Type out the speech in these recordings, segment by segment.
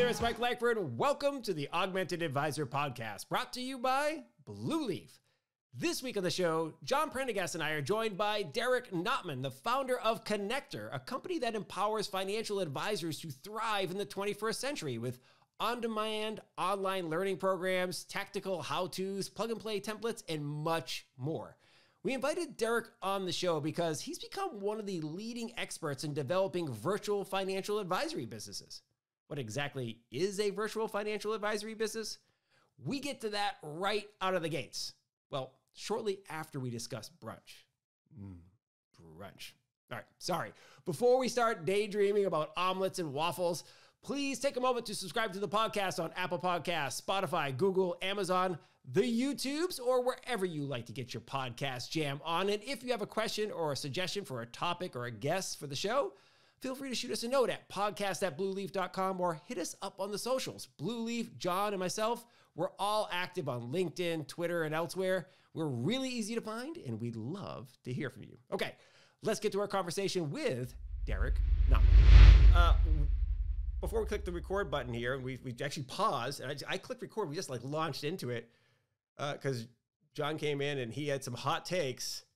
there, it's Mike Lankford. Welcome to the Augmented Advisor Podcast, brought to you by Blue Leaf. This week on the show, John Prendergast and I are joined by Derek Notman, the founder of Connector, a company that empowers financial advisors to thrive in the 21st century with on-demand online learning programs, tactical how-tos, plug-and-play templates, and much more. We invited Derek on the show because he's become one of the leading experts in developing virtual financial advisory businesses. What exactly is a virtual financial advisory business? We get to that right out of the gates. Well, shortly after we discuss brunch. Brunch. All right, sorry. Before we start daydreaming about omelets and waffles, please take a moment to subscribe to the podcast on Apple Podcasts, Spotify, Google, Amazon, the YouTubes, or wherever you like to get your podcast jam on. And if you have a question or a suggestion for a topic or a guest for the show, feel free to shoot us a note at podcast@blueleaf.com or hit us up on the socials. Blue Leaf, John, and myself, we're all active on LinkedIn, Twitter, and elsewhere. We're really easy to find, and we'd love to hear from you. Okay, let's get to our conversation with Derek Notman. Before we click the record button here, we actually paused, and I clicked record. We just like launched into it because John came in and he had some hot takes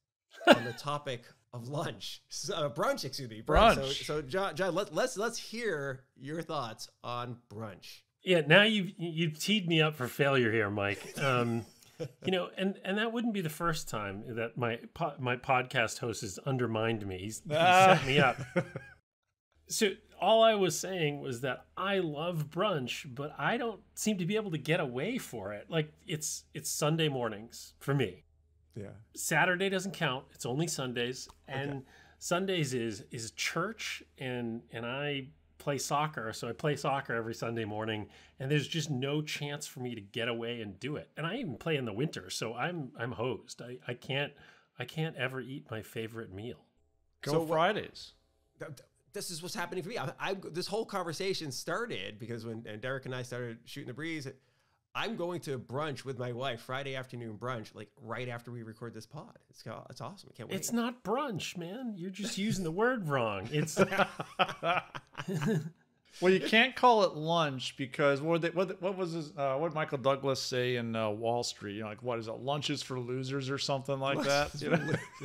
on the topic of lunch, brunch. Excuse me, brunch. So John, let's hear your thoughts on brunch. Yeah, now you've teed me up for failure here, Mike. You know, and that wouldn't be the first time that my podcast host has undermined me. He's set me up. So all I was saying was that I love brunch, but I don't seem to be able to get away for it. Like it's Sunday mornings for me. Yeah. Saturday doesn't count. It's only Sundays. And Sundays is church and I play soccer. So I play soccer every Sunday morning and there's just no chance for me to get away and do it. And I even play in the winter. So I'm hosed. I can't ever eat my favorite meal. Go Fridays. This is what's happening for me. This whole conversation started because when Derek and I started shooting the breeze, I'm going to brunch with my wife, Friday afternoon brunch, like right after we record this pod. It's awesome. I can't wait. It's not brunch, man. You're just using the word wrong. It's well, you can't call it lunch because what did Michael Douglas say in Wall Street? You know, like what is it? Lunches for losers or something like that. You know?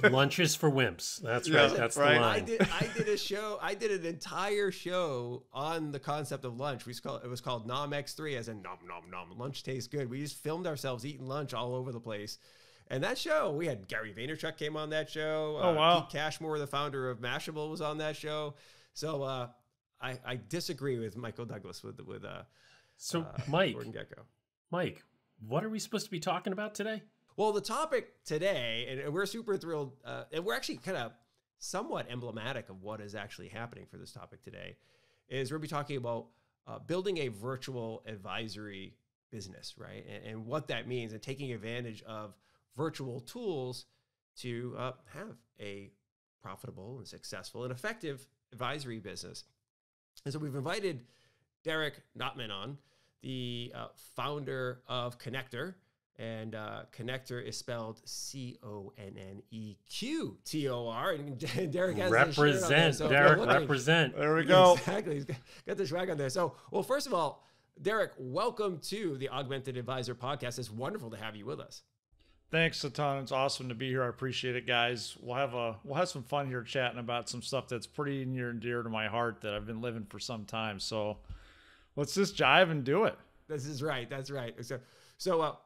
Lunches for wimps. That's right. That's right. The line. I did a show. I did an entire show on the concept of lunch. It was called Nom X3, as in nom nom nom. Lunch tastes good. We just filmed ourselves eating lunch all over the place. And that show, we had Gary Vaynerchuk came on that show. Oh wow! Pete Cashmore, the founder of Mashable, was on that show. So I disagree with Michael Douglas with Mike, Gordon Gekko. Mike, what are we supposed to be talking about today? Well, the topic today, and we're super thrilled, and we're actually kind of somewhat emblematic of what is actually happening for this topic today, is we're going to be talking about building a virtual advisory business, right? And what that means, and taking advantage of virtual tools to have a profitable and successful and effective advisory business. And so we've invited Derek Notman on, the founder of Connector, and Connector is spelled CONNEQTOR. And Derek has represent. So Derek, represent. There we go. Exactly, he's got the swag on there. So, well, first of all, Derek, welcome to the Augmented Advisor Podcast. It's wonderful to have you with us. Thanks a ton. It's awesome to be here. I appreciate it, guys. We'll have some fun here chatting about some stuff that's pretty near and dear to my heart that I've been living for some time. So let's just jive and do it. This is right. That's right. So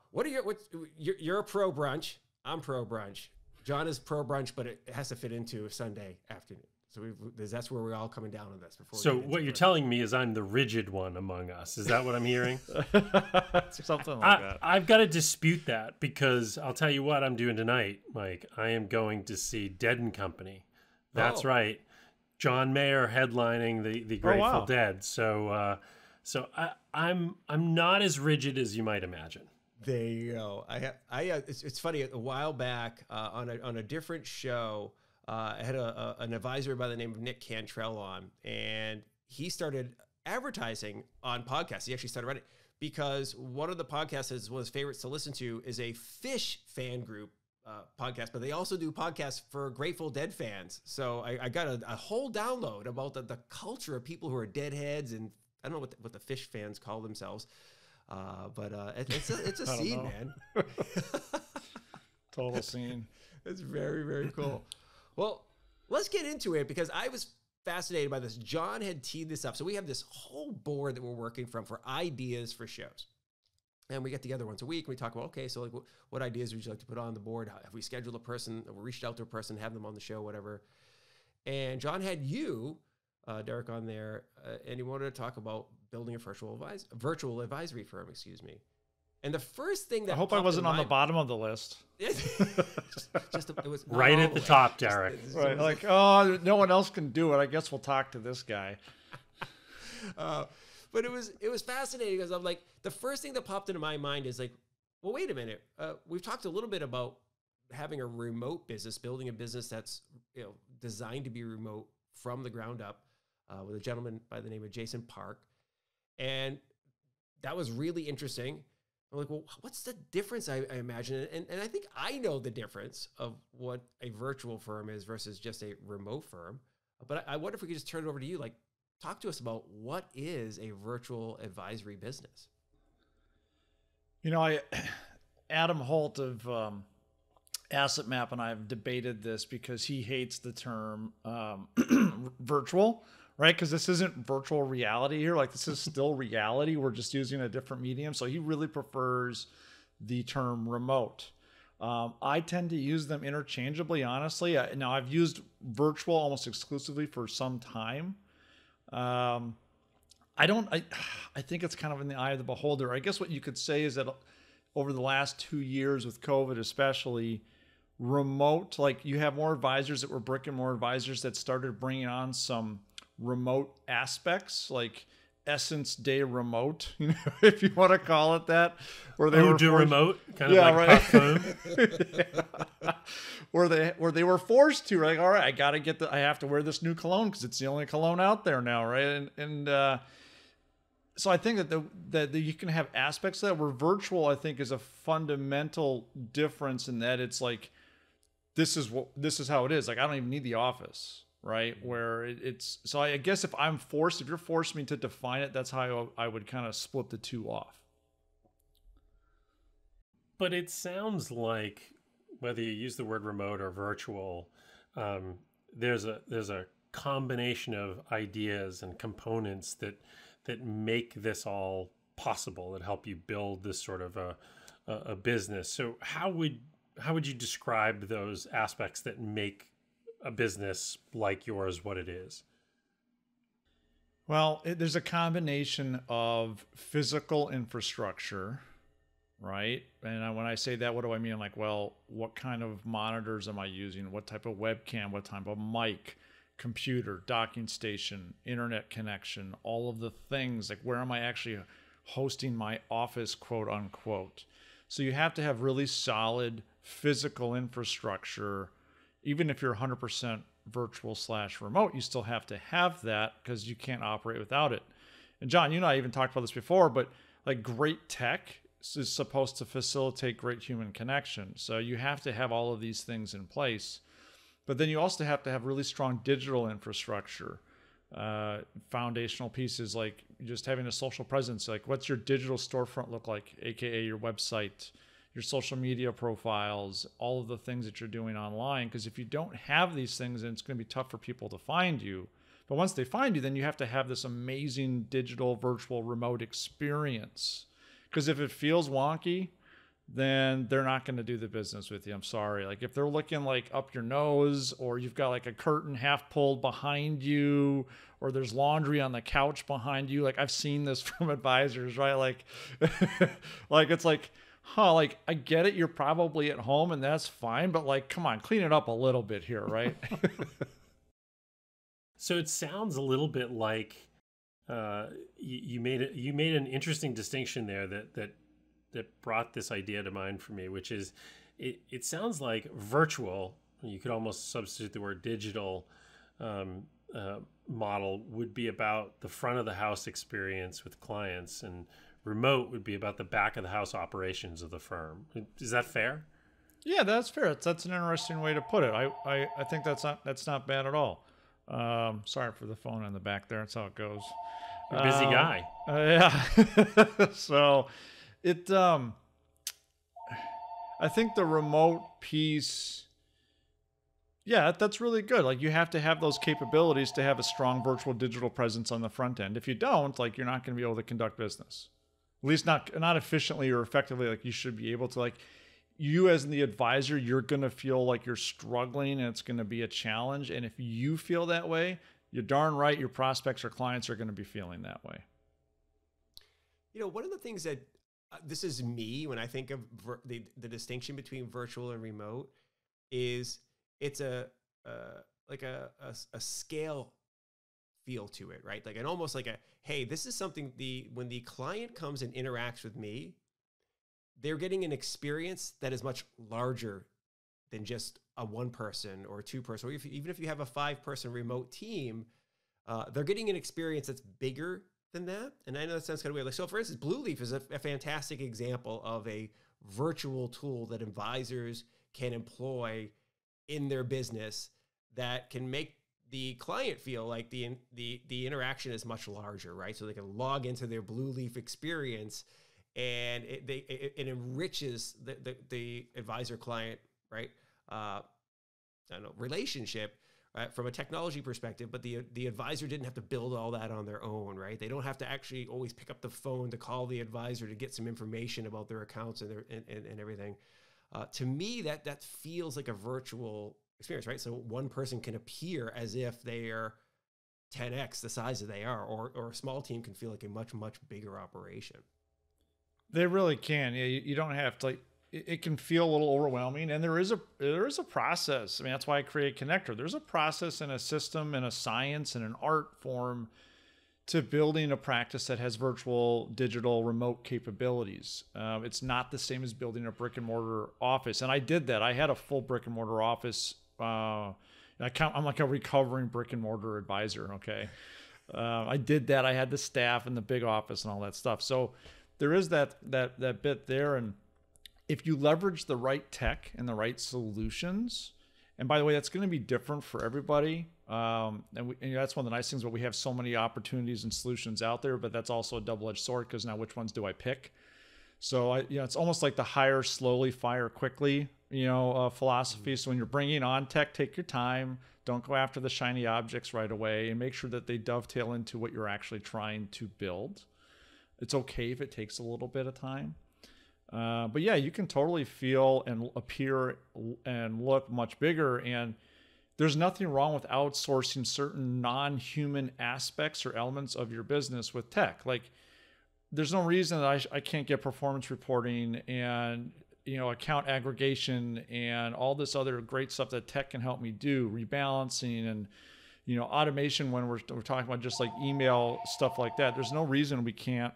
you're a pro brunch. I'm pro brunch. John is pro brunch, but it has to fit into a Sunday afternoon. So that's where we're all coming down on this. So what you're telling me is I'm the rigid one among us. Is that what I'm hearing? Something like that. I've got to dispute that because I'll tell you what I'm doing tonight, Mike. I am going to see Dead and Company. That's right. John Mayer headlining the Grateful Dead. So I'm not as rigid as you might imagine. There you go. It's funny. A while back on a different show, I had an advisor by the name of Nick Cantrell on, and he started advertising on podcasts. He actually started writing because one of the podcasts is one of his favorites to listen to is a Fish fan group podcast, but they also do podcasts for Grateful Dead fans. So I got a whole download about the culture of people who are Deadheads and I don't know what the fish fans call themselves, but it's a scene, man. Total scene. It's very, very cool. Well, let's get into it because I was fascinated by this. John had teed this up. So we have this whole board that we're working from for ideas for shows. And we get together once a week and we talk about, okay, so like what ideas would you like to put on the board? Have we scheduled a person, we reached out to a person, have them on the show, whatever. And John had you, Derek, on there, and he wanted to talk about building a virtual advisory firm, excuse me. And the first thing that I hope I wasn't on the bottom of the list. it was right at the top, Derek. Right, like, oh, no one else can do it. I guess we'll talk to this guy. But it was fascinating because I'm like, the first thing that popped into my mind is like, well, wait a minute. We've talked a little bit about having a remote business, building a business that's designed to be remote from the ground up with a gentleman by the name of Jason Park. And that was really interesting. I'm like, well, what's the difference, I imagine? And I think I know the difference of what a virtual firm is versus just a remote firm. But I wonder if we could just turn it over to you. Like, talk to us about what is a virtual advisory business? Adam Holt of Asset Map and I have debated this because he hates the term virtual, right? Because this isn't virtual reality here. Like, this is still reality. We're just using a different medium. So he really prefers the term remote. I tend to use them interchangeably, honestly. Now, I've used virtual almost exclusively for some time. I think it's kind of in the eye of the beholder. I guess what you could say is that over the last 2 years with COVID, especially remote, like you have more advisors that were brick and mortar advisors that started bringing on some remote aspects, like Essence Day Remote, if you want to call it that, where they were remote, kind of like Puff Foam. Yeah. where they were forced to, like, all right, I have to wear this new cologne because it's the only cologne out there now, right? And so I think that you can have aspects of that where virtual, I think, is a fundamental difference in that it's like this is how it is. Like, I don't even need the office. Right, where it's so I guess if you're forcing me to define it, that's how I would kind of split the two off. But it sounds like whether you use the word remote or virtual, there's a combination of ideas and components that make this all possible, that help you build this sort of a business. So how would you describe those aspects that make a business like yours what it is? Well, there's a combination of physical infrastructure, right? And when I say that, what do I mean? Like, well, what kind of monitors am I using? What type of webcam? What type of mic? Computer, docking station, internet connection, all of the things. Like, where am I actually hosting my office, quote unquote? So you have to have really solid physical infrastructure. Even if you're 100% virtual/remote, you still have to have that because you can't operate without it. And John, you and I even talked about this before, but like, great tech is supposed to facilitate great human connection. So you have to have all of these things in place. But then you also have to have really strong digital infrastructure, foundational pieces like just having a social presence. Like, what's your digital storefront look like, AKA your website, your social media profiles, all of the things that you're doing online. Because if you don't have these things, then it's going to be tough for people to find you. But once they find you, then you have to have this amazing digital, virtual, remote experience. Because if it feels wonky, then they're not going to do the business with you. I'm sorry. Like, if they're looking like up your nose, or you've got like a curtain half pulled behind you, or there's laundry on the couch behind you. Like, I've seen this from advisors, right? Like, like, it's like, like, I get it. You're probably at home and that's fine, but like, come on, clean it up a little bit here, right? So it sounds a little bit like you made an interesting distinction there that brought this idea to mind for me, which is it sounds like virtual. You could almost substitute the word digital model would be about the front of the house experience with clients, and remote would be about the back of the house operations of the firm. Is that fair? Yeah, that's fair. That's an interesting way to put it. I think that's not bad at all. Sorry for the phone in the back there. That's how it goes. You're a busy guy. Yeah. So I think the remote piece, yeah, that's really good. Like, you have to have those capabilities to have a strong virtual digital presence on the front end. If you don't, like, you're not going to be able to conduct business, at least not efficiently or effectively. Like, you should be able to, like, you as the advisor, you're going to feel like you're struggling and it's going to be a challenge. And if you feel that way, you're darn right your prospects or clients are going to be feeling that way. You know, one of the things that this is me when I think of the distinction between virtual and remote is it's like a scale feel to it, right? Like, an almost like a, hey, this is something when the client comes and interacts with me, they're getting an experience that is much larger than just a one person or two person, or even if you have a 5-person remote team, they're getting an experience that's bigger than that. And I know that sounds kind of weird. Like, so for instance, Blueleaf is a fantastic example of a virtual tool that advisors can employ in their business that can make the client feel like the interaction is much larger, right? So they can log into their Blueleaf experience, and it enriches the advisor client, right? I don't know, relationship, right, from a technology perspective, but the advisor didn't have to build all that on their own, right? They don't have to actually always pick up the phone to call the advisor to get some information about their accounts and and everything. To me, that feels like a virtual experience, right? So one person can appear as if they are 10x the size that they are, or a small team can feel like a much, much bigger operation. They really can. Yeah, you don't have to, like, it can feel a little overwhelming, and there is a process. I mean, that's why I create Connector. There's a process and a system and a science and an art form to building a practice that has virtual, digital, remote capabilities. It's not the same as building a brick and mortar office. And I did that. I had a full brick and mortar office. I'm like a recovering brick and mortar advisor. Okay. I did that. I had the staff and the big office and all that stuff. So there is that bit there. And if you leverage the right tech and the right solutions, and by the way, that's going to be different for everybody. And that's one of the nice things, but we have so many opportunities and solutions out there, but that's also a double-edged sword, because now which ones do I pick? So it's almost like the hire slowly, fire quickly, philosophy. So when you're bringing on tech, take your time. Don't go after the shiny objects right away, and make sure that they dovetail into what you're actually trying to build. It's okay if it takes a little bit of time. But yeah, you can totally feel and appear and look much bigger. And there's nothing wrong with outsourcing certain non-human aspects or elements of your business with tech. Like, there's no reason that I can't get performance reporting and, account aggregation and all this other great stuff that tech can help me do, rebalancing and, automation when we're talking about just like email stuff like that. There's no reason we can't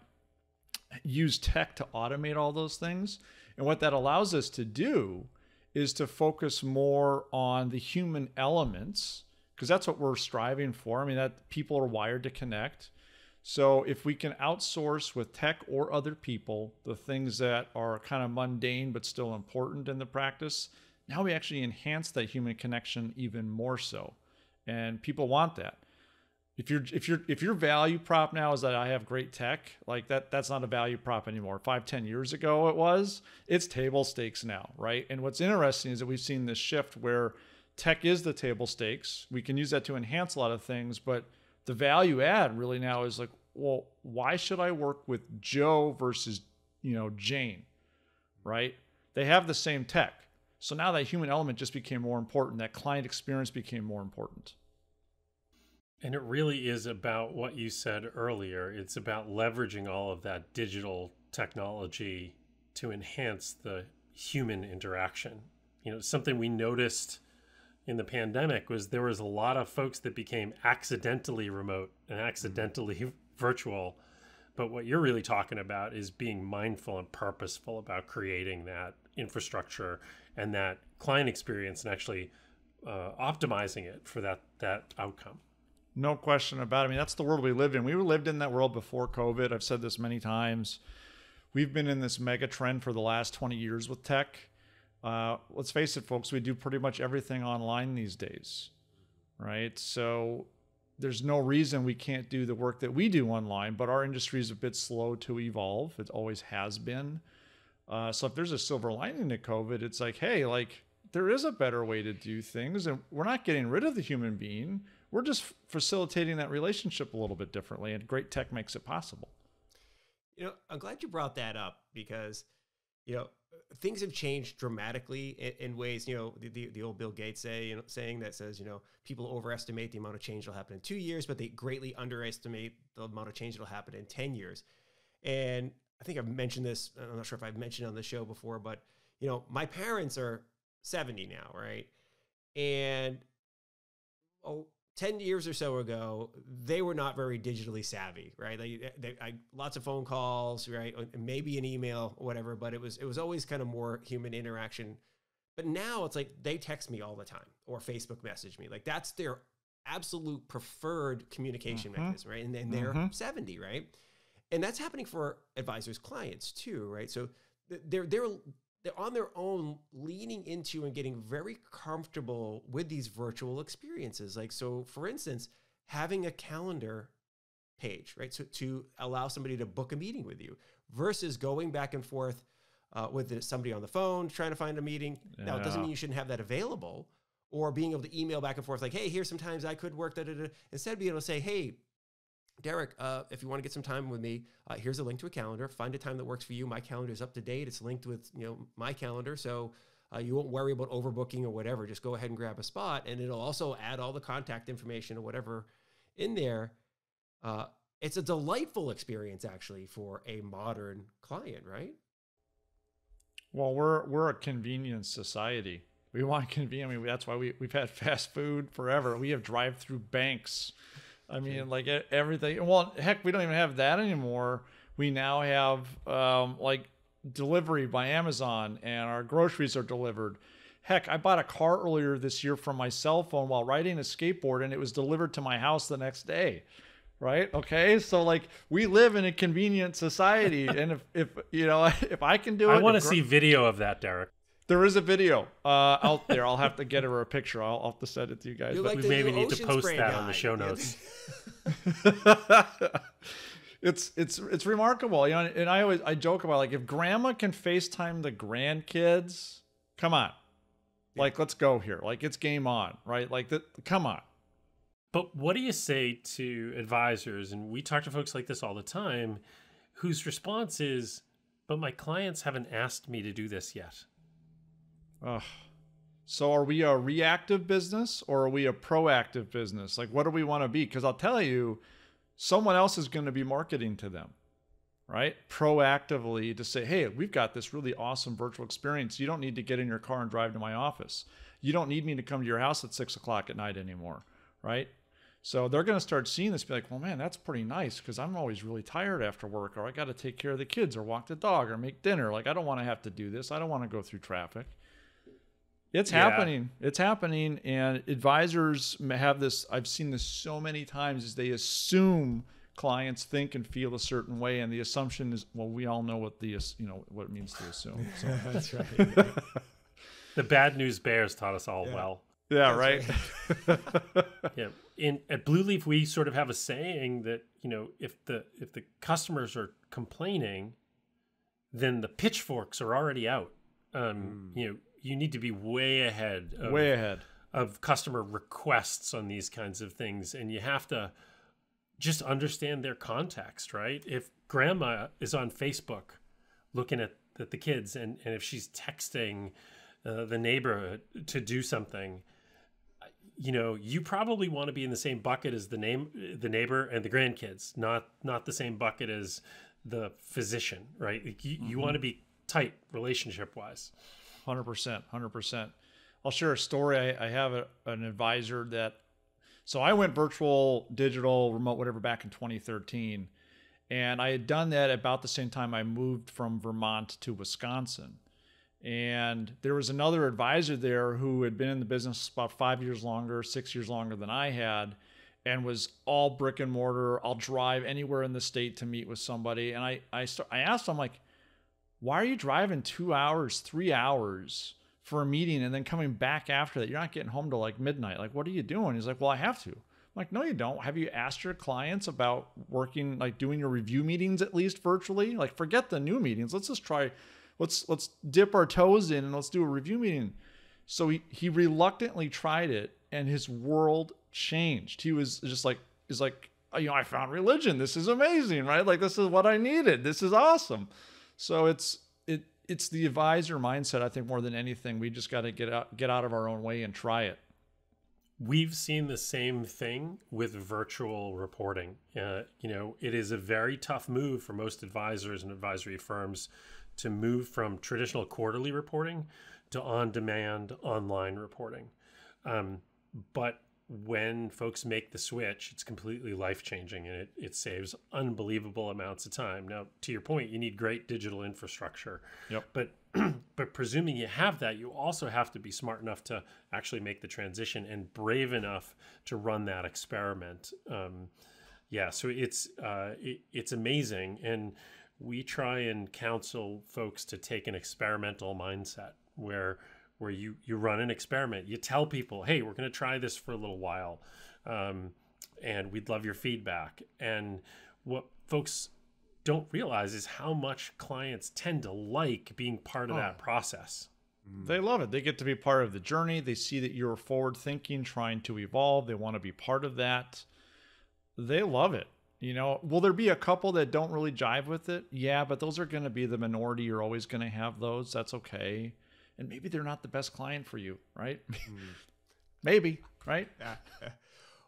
use tech to automate all those things. And what that allows us to do is to focus more on the human elements, because that's what we're striving for. I mean, that people are wired to connect. So if we can outsource with tech or other people the things that are kind of mundane but still important in the practice, now we actually enhance that human connection even more so. And people want that. If your value prop now is that I have great tech, like that's not a value prop anymore. 5-10 years ago it's table stakes now, right? And what's interesting is that we've seen this shift where tech is the table stakes. We can use that to enhance a lot of things, but the value add really now is like, well, why should I work with Joe versus, Jane, right? They have the same tech. So now that human element just became more important. That client experience became more important. And it really is about what you said earlier. It's about leveraging all of that digital technology to enhance the human interaction. Something we noticed in the pandemic was there was a lot of folks that became accidentally remote and accidentally virtual. But what you're really talking about is being mindful and purposeful about creating that infrastructure and that client experience, and actually optimizing it for that outcome. No question about it. I mean, that's the world we lived in. We lived in that world before COVID. I've said this many times. We've been in this mega trend for the last 20 years with tech. Let's face it, folks, we do pretty much everything online these days, right? So there's no reason we can't do the work that we do online, but our industry is a bit slow to evolve. It always has been. So if there's a silver lining to COVID, it's like, hey, like there is a better way to do things, and we're not getting rid of the human being. We're just facilitating that relationship a little bit differently, and great tech makes it possible. I'm glad you brought that up because, things have changed dramatically in ways, the old Bill Gates saying that says, people overestimate the amount of change that'll happen in 2 years, but they greatly underestimate the amount of change that'll happen in 10 years. And I think I've mentioned this. I'm not sure if I've mentioned it on the show before, but, my parents are 70 now, right? And 10 years or so ago, they were not very digitally savvy, right? Lots of phone calls, right? Maybe an email or whatever, but it was always kind of more human interaction. But now it's like they text me all the time or Facebook message me. Like that's their absolute preferred communication mechanism, right? And then they're 70, right? And that's happening for advisors' clients too, right? So they're on their own leaning into and getting very comfortable with these virtual experiences. Like, so for instance, having a calendar page, right? So to allow somebody to book a meeting with you versus going back and forth with somebody on the phone, trying to find a meeting. Yeah. Now, it doesn't mean you shouldn't have that available or being able to email back and forth like, hey, here's some times I could work, instead being able to say, hey, Derek, if you want to get some time with me, here's a link to a calendar. Find a time that works for you. My calendar is up to date. It's linked with my calendar, so you won't worry about overbooking or whatever. Just go ahead and grab a spot, and it'll also add all the contact information or whatever in there. It's a delightful experience actually for a modern client, right? Well, we're a convenience society. We want convenience. I mean, that's why we've had fast food forever. We have drive-through banks. I mean, like everything. Well, heck, we don't even have that anymore. We now have like delivery by Amazon, and our groceries are delivered. Heck, I bought a car earlier this year from my cell phone while riding a skateboard, and it was delivered to my house the next day. Right? Okay. So like we live in a convenient society, and if I can do it, I want to see video of that, Derek. There is a video out there. I'll have to get her a picture. I'll have to send it to you guys. But we maybe need to post that on the show notes. It's remarkable, and I joke about like if grandma can FaceTime the grandkids, come on, like let's go here, like it's game on, right? Like come on. But what do you say to advisors, and we talk to folks like this all the time, whose response is, "But my clients haven't asked me to do this yet." So are we a reactive business or are we a proactive business? Like, what do we want to be? Because I'll tell you, someone else is going to be marketing to them, right? Proactively to say, hey, we've got this really awesome virtual experience. You don't need to get in your car and drive to my office. You don't need me to come to your house at 6 o'clock at night anymore, right? So they're going to start seeing this, be like, well, man, that's pretty nice because I'm always really tired after work, or I got to take care of the kids or walk the dog or make dinner. Like, I don't want to have to do this. I don't want to go through traffic. It's happening. It's happening. And advisors have this, I've seen this so many times, is they assume clients think and feel a certain way. And the assumption is, well, we all know what what it means to assume. So. That's right. The bad news bears taught us all well. Yeah, right. Yeah. At Blue Leaf, we sort of have a saying that, if the customers are complaining, then the pitchforks are already out. You need to be way ahead of customer requests on these kinds of things. And you have to just understand their context, right? If grandma is on Facebook looking at the kids and if she's texting the neighbor to do something, you probably want to be in the same bucket as the neighbor and the grandkids, not the same bucket as the physician, right? You want to be tight relationship wise. 100%. I'll share a story. I have an advisor so I went virtual, digital, remote, whatever back in 2013. And I had done that about the same time I moved from Vermont to Wisconsin. And there was another advisor there who had been in the business about 5 years longer, 6 years longer than I had, and was all brick and mortar. I'll drive anywhere in the state to meet with somebody. And I asked him, like, why are you driving 2 hours, 3 hours for a meeting and then coming back after that? You're not getting home till like midnight. Like, what are you doing? He's like, well, I have to. I'm like, no, you don't. Have you asked your clients about working, like doing your review meetings at least virtually? Like, forget the new meetings. Let's just try, let's dip our toes in and let's do a review meeting. So he reluctantly tried it, and his world changed. He was just like, he's like, I found religion. This is amazing, right? Like, this is what I needed. This is awesome. So it's the advisor mindset. I think more than anything, we just got to get out of our own way and try it. We've seen the same thing with virtual reporting. It is a very tough move for most advisors and advisory firms to move from traditional quarterly reporting to on-demand online reporting. But when folks make the switch, it's completely life-changing, and it saves unbelievable amounts of time. Now, to your point, you need great digital infrastructure. Yep. But presuming you have that, you also have to be smart enough to actually make the transition and brave enough to run that experiment. So it's amazing, and we try and counsel folks to take an experimental mindset where you run an experiment. You tell people, hey, we're going to try this for a little while, and we'd love your feedback. And what folks don't realize is how much clients tend to like being part of that process. They love it. They get to be part of the journey. They see that you're forward thinking, trying to evolve. They want to be part of that. They love it. Will there be a couple that don't really jive with it? Yeah, but those are going to be the minority. You're always going to have those. That's okay. And maybe they're not the best client for you, right? Maybe, right? Yeah.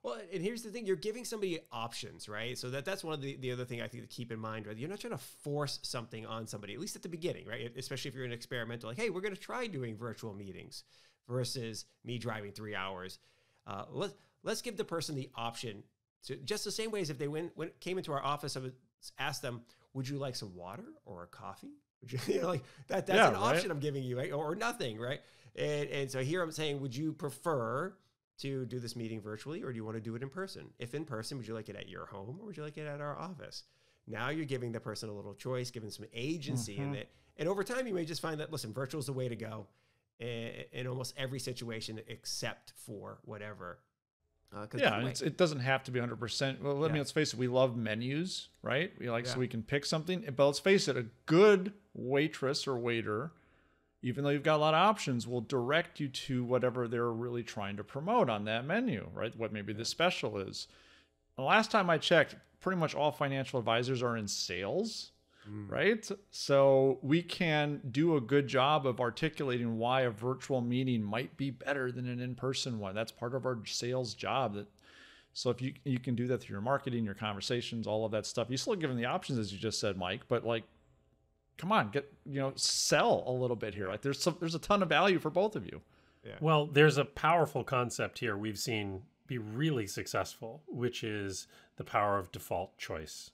Well, and here's the thing, you're giving somebody options, right? So that's one of the other thing I think to keep in mind, right? You're not trying to force something on somebody, at least at the beginning, right? Especially if you're an experimental, like, hey, we're going to try doing virtual meetings versus me driving 3 hours. Let's give the person the option to, just the same way as if they came into our office, I would ask them, would you like some water or a coffee? Like that's an option I'm giving you, right? Or nothing, right? And so here I'm saying, would you prefer to do this meeting virtually, or do you want to do it in person? If in person, would you like it at your home, or would you like it at our office? Now you're giving the person a little choice, giving some agency in it. And over time, you may just find that, listen, virtual is the way to go in almost every situation except for whatever. It doesn't have to be 100%. Well, let's face it, we love menus, right? So we can pick something. But let's face it, a good waitress or waiter, even though you've got a lot of options, will direct you to whatever they're really trying to promote on that menu, right? What maybe the special is. The last time I checked, pretty much all financial advisors are in sales, right? So we can do a good job of articulating why a virtual meeting might be better than an in-person one. That's part of our sales job. So if you can do that through your marketing, your conversations, all of that stuff, you still give them the options, as you just said, Mike, but like, come on, sell a little bit here. Like there's a ton of value for both of you. Yeah. Well, there's a powerful concept here we've seen be really successful, which is the power of default choice.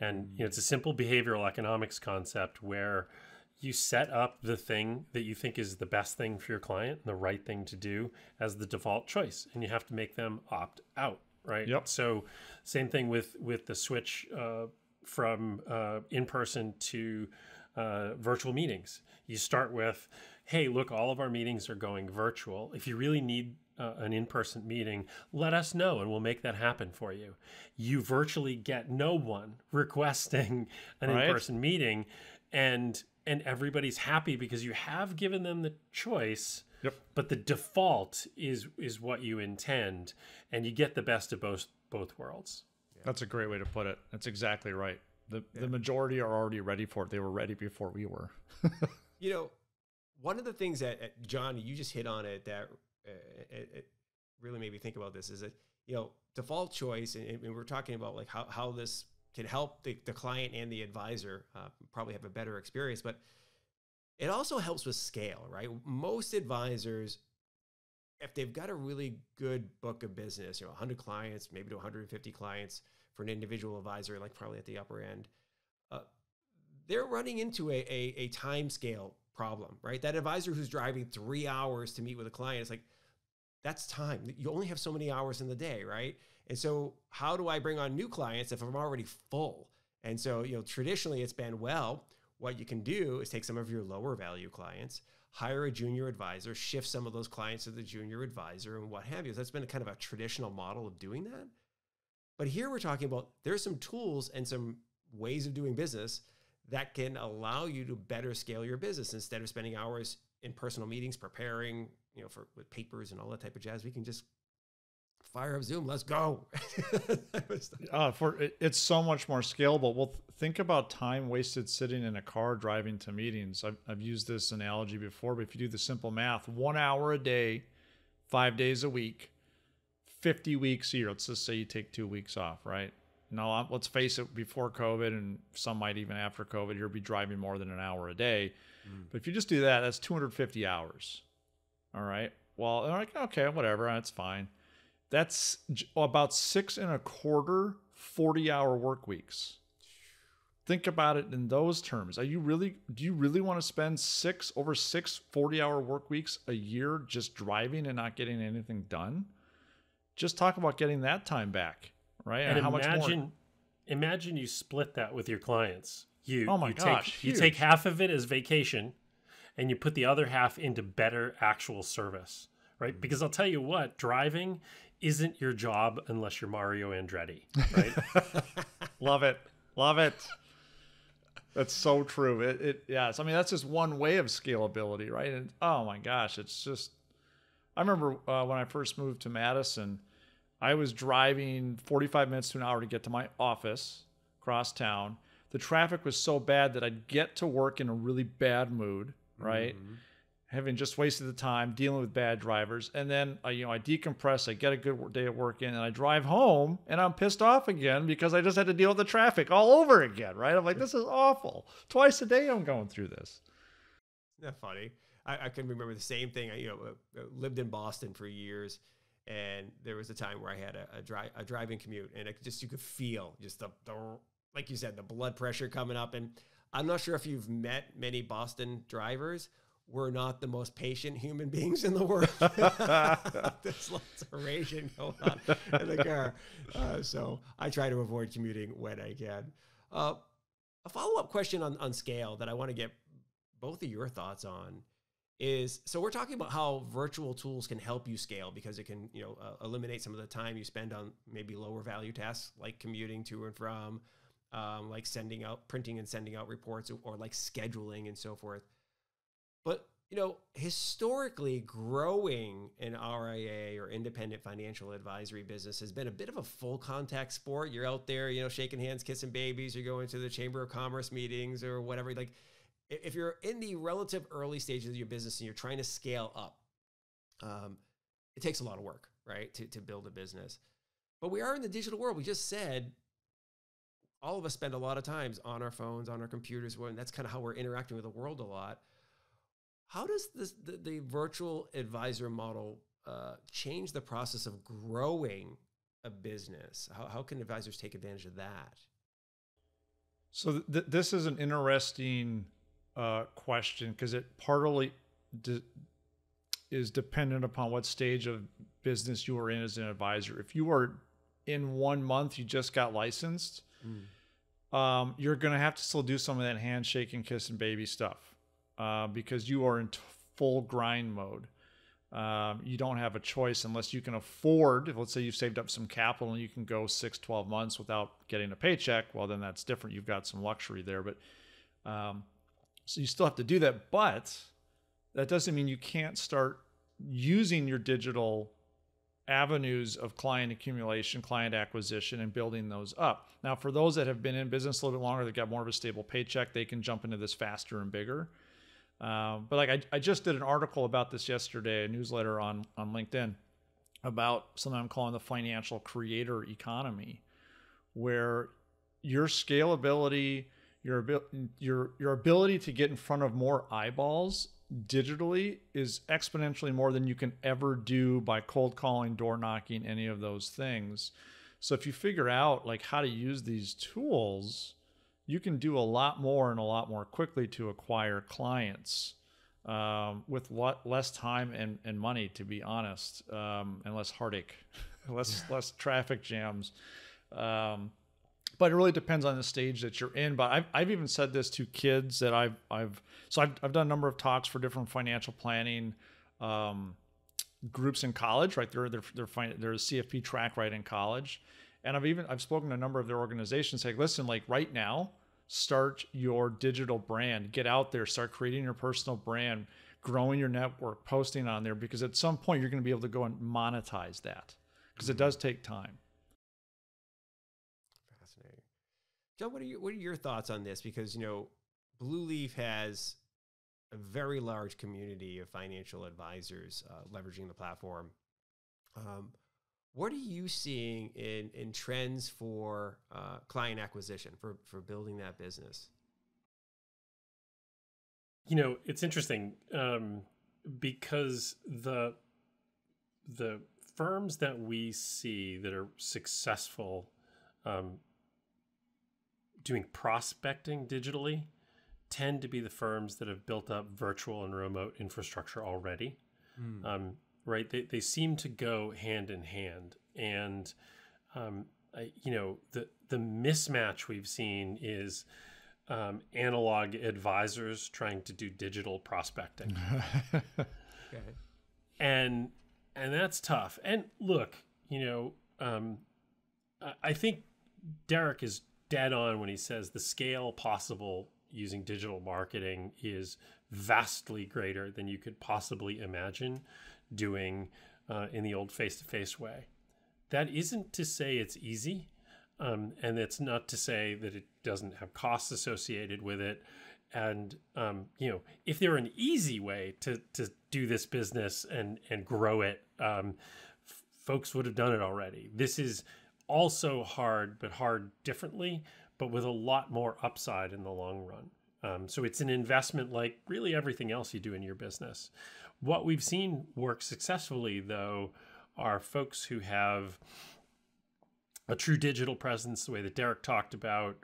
And it's a simple behavioral economics concept where you set up the thing that you think is the best thing for your client and the right thing to do as the default choice, and you have to make them opt out, right? Yep. So same thing with the switch from in-person to virtual meetings. You start with, hey, look, all of our meetings are going virtual. If you really need an in-person meeting, let us know and we'll make that happen for you. You virtually get no one requesting an in-person meeting, and everybody's happy because you have given them the choice. Yep. But the default is what you intend, and you get the best of both worlds. Yeah. That's a great way to put it. That's exactly right. The majority are already ready for it. They were ready before we were. One of the things that John, you just hit on it that it really made me think about this is that, default choice, and we're talking about like how this can help the client and the advisor probably have a better experience, but it also helps with scale, right? Most advisors, if they've got a really good book of business, 100 clients, maybe to 150 clients for an individual advisor, like probably at the upper end, they're running into a time scale problem, right? That advisor who's driving 3 hours to meet with a client is like, that's time. You only have so many hours in the day, right? And so how do I bring on new clients if I'm already full? And so, traditionally it's been, well, what you can do is take some of your lower value clients, hire a junior advisor, shift some of those clients to the junior advisor and what have you. That's been kind of a traditional model of doing that. But here we're talking about there's some tools and some ways of doing business that can allow you to better scale your business. Instead of spending hours in personal meetings preparing, with papers and all that type of jazz, we can just fire up Zoom. Let's go. It's so much more scalable. Well, think about time wasted sitting in a car driving to meetings. I've used this analogy before, but if you do the simple math, 1 hour a day, 5 days a week, 50 weeks a year. Let's just say you take 2 weeks off, right? Now, let's face it, before COVID, and some might even after COVID, you'll be driving more than an hour a day. But if you just do that, that's 250 hours. All right. Well, they're like, okay, whatever. That's fine. That's about 6 1/4 40-hour work weeks. Think about it in those terms. Do you really want to spend 6 40-hour work weeks a year just driving and not getting anything done? Just talk about getting that time back, right? And how much more? Imagine you split that with your clients. You huge. take half of it as vacation, and you put the other half into better actual service, right? Because I'll tell you what, driving isn't your job unless you're Mario Andretti, right? Love it. That's so true. Yes. I mean, that's just one way of scalability, right? And oh my gosh, it's just, I remember when I first moved to Madison, I was driving 45 minutes to an hour to get to my office across town. The traffic was so bad that I'd get to work in a really bad mood, right? Mm-hmm. Having just wasted the time dealing with bad drivers. And then, I decompress, I get a good day at work in, and I drive home, and I'm pissed off again because I just had to deal with the traffic all over again, right? I'm like, this is awful. Twice a day I'm going through this. Isn't that funny? I can remember the same thing. I lived in Boston for years, and there was a time where I had a driving commute, and you could feel just the like you said, the blood pressure coming up. And I'm not sure if you've met many Boston drivers. We're not the most patient human beings in the world. There's lots of raging going on in the car. So I try to avoid commuting when I can. A follow-up question on scale that I want to get both of your thoughts on is, so we're talking about how virtual tools can help you scale because it can, eliminate some of the time you spend on maybe lower value tasks like commuting to and from, like printing and sending out reports, or like scheduling and so forth. But, historically growing an RIA or independent financial advisory business has been a bit of a full contact sport. You're out there, shaking hands, kissing babies, you're going to the Chamber of Commerce meetings or whatever. Like, if you're in the relative early stages of your business and you're trying to scale up, it takes a lot of work, right, to build a business. But we are in the digital world. We just said all of us spend a lot of times on our phones, on our computers, and that's kind of how we're interacting with the world a lot. How does the virtual advisor model change the process of growing a business? How can advisors take advantage of that? So this is an interesting question because it partly is dependent upon what stage of business you are in as an advisor. If you are in 1 month, you just got licensed, you're going to have to still do some of that handshake and kiss and baby stuff. Because you are in full grind mode. You don't have a choice unless you can afford, let's say you've saved up some capital and you can go 6-12 months without getting a paycheck. Well, then that's different. You've got some luxury there, but so you still have to do that. But that doesn't mean you can't start using your digital avenues of client accumulation, client acquisition, and building those up. Now, for those that have been in business a little bit longer, they've got more of a stable paycheck, they can jump into this faster and bigger. But like I just did an article about this yesterday, a newsletter on LinkedIn about something I'm calling the financial creator economy, where your scalability, your ability to get in front of more eyeballs digitally is exponentially more than you can ever do by cold calling, door knocking, any of those things. So if you figure out like how to use these tools, you can do a lot more and a lot more quickly to acquire clients with less time and money, to be honest, and less heartache, less traffic jams. but it really depends on the stage that you're in. But I've even said this to kids that I've done a number of talks for different financial planning groups in college, right? They're a CFP track right in college. And I've spoken to a number of their organizations saying, listen, like right now, start your digital brand, get out there, start creating your personal brand, growing your network, posting on there, because at some point you're going to be able to go and monetize that, because it does take time. Fascinating. John, what are your thoughts on this? Because, you know, Blue Leaf has a very large community of financial advisors leveraging the platform. What are you seeing in trends for client acquisition, for building that business? You know, it's interesting because the firms that we see that are successful doing prospecting digitally tend to be the firms that have built up virtual and remote infrastructure already. Right? They seem to go hand in hand. And, you know, the mismatch we've seen is analog advisors trying to do digital prospecting. Okay. And that's tough. And look, you know, I think Derek is dead on when he says the scale possible using digital marketing is vastly greater than you could possibly imagine doing in the old face-to-face way. That isn't to say it's easy, and it's not to say that it doesn't have costs associated with it. And you know, if there were an easy way to do this business and grow it, folks would have done it already. This is also hard, but hard differently, but with a lot more upside in the long run. So it's an investment like really everything else you do in your business. What we've seen work successfully, though, are folks who have a true digital presence, the way that Derek talked about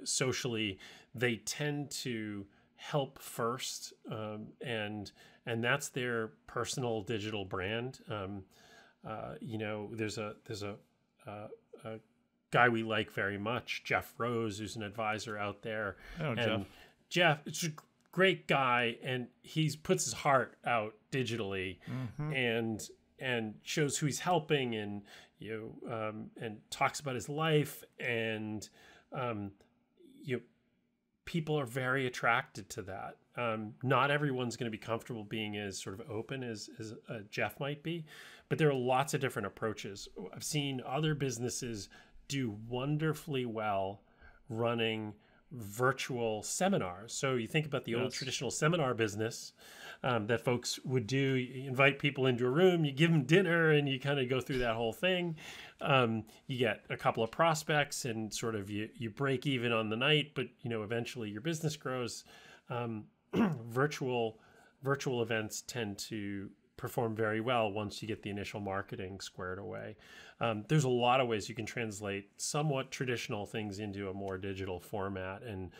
socially. They tend to help first, and that's their personal digital brand. You know, there's a guy we like very much, Jeff Rose, who's an advisor out there. Oh, and Jeff, it's a great guy, and he puts his heart out digitally, and shows who he's helping, and and talks about his life, and people are very attracted to that. Not everyone's going to be comfortable being as sort of open as Jeff might be, but there are lots of different approaches. I've seen other businesses do wonderfully well running virtual seminars. So you think about the old traditional seminar business that folks would do. You invite people into a room, you give them dinner, and you kind of go through that whole thing. You get a couple of prospects, and sort of you break even on the night, but eventually your business grows. Virtual events tend to perform very well once you get the initial marketing squared away. There's a lot of ways you can translate somewhat traditional things into a more digital format, and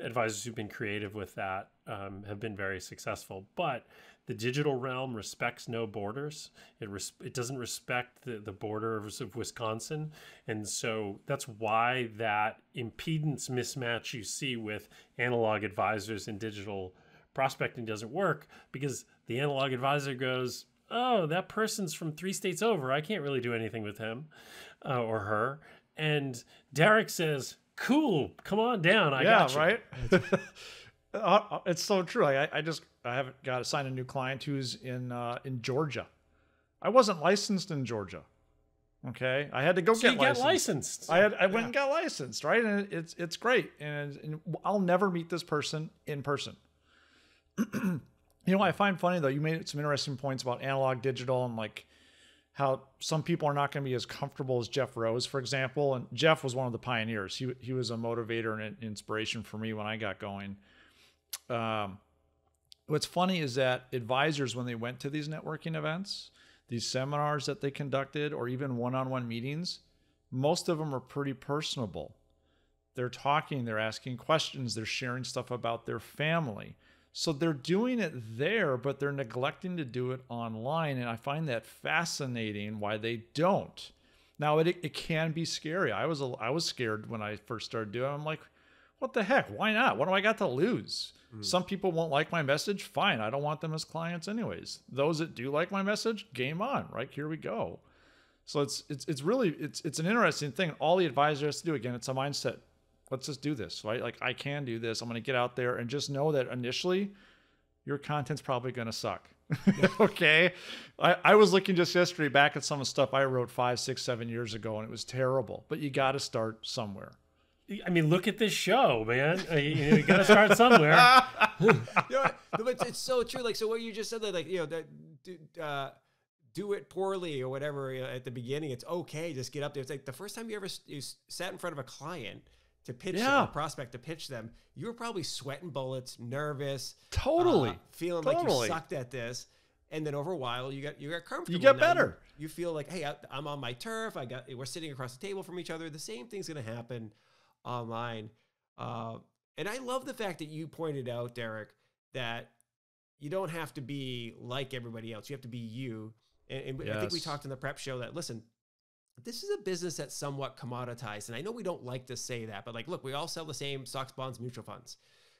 advisors who've been creative with that have been very successful. But the digital realm respects no borders. It doesn't respect the borders of Wisconsin. And so that's why that impedance mismatch you see with analog advisors and digital prospecting doesn't work, because the analog advisor goes, oh, that person's from 3 states over, I can't really do anything with him or her. And Derek says, cool, come on down, I got you. Right? It's so true. I haven't got to sign a new client who's in Georgia. I wasn't licensed in Georgia. Okay, I had to go get licensed. I went and got licensed, right? And it's great. And I'll never meet this person in person. I find funny though, you made some interesting points about analog, digital, and like how some people are not going to be as comfortable as Jeff Rose, for example. And Jeff was one of the pioneers. He was a motivator and an inspiration for me when I got going. What's funny is that advisors, when they went to these networking events, these seminars that they conducted, or even one-on-one meetings, most of them are pretty personable. They're talking, they're asking questions, they're sharing stuff about their family. So they're doing it there, but they're neglecting to do it online. And I find that fascinating why they don't. Now it can be scary. I was scared when I first started doing it. I'm like, what the heck? Why not? What do I got to lose? Some people won't like my message. Fine. I don't want them as clients anyways. Those that do like my message, game on, right? Here we go. So it's really an interesting thing. All the advisor has to do, again, it's a mindset. Let's just do this, right? Like, I can do this. I'm going to get out there and just know that initially your content's probably going to suck. Okay. I was looking just yesterday back at some of the stuff I wrote 5, 6, 7 years ago, and it was terrible, but you got to start somewhere. I mean, look at this show, man. You got to start somewhere. But it's so true. Like, so what you just said, that, like, that, do it poorly or whatever at the beginning, it's okay. Just get up there. It's like the first time you sat in front of a client to pitch them, a prospect to pitch them, you were probably sweating bullets, nervous, feeling like you sucked at this. And then over a while, you got comfortable. You get better. You feel like, hey, I'm on my turf. We're sitting across the table from each other. The same thing's going to happen online. And I love the fact that you pointed out, Derek, that you don't have to be like everybody else. You have to be you. And I think we talked in the prep show that, listen, this is a business that's somewhat commoditized. And I know we don't like to say that, but like, look, we all sell the same stocks, bonds, mutual funds.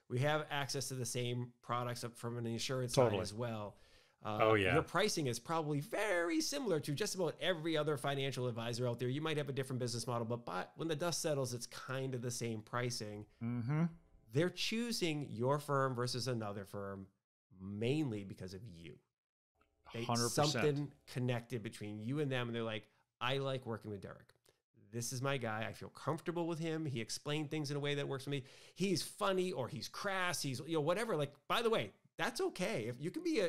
We have access to the same products from an insurance side as well. Your pricing is probably very similar to just about every other financial advisor out there. You might have a different business model, but when the dust settles, it's kind of the same pricing. Mm-hmm. They're choosing your firm versus another firm mainly because of you. 100%. Something connected between you and them, and they're like, I like working with Derek. This is my guy. I feel comfortable with him. He explained things in a way that works for me. He's funny, or he's crass. He's, whatever. Like, by the way, that's okay. If you can be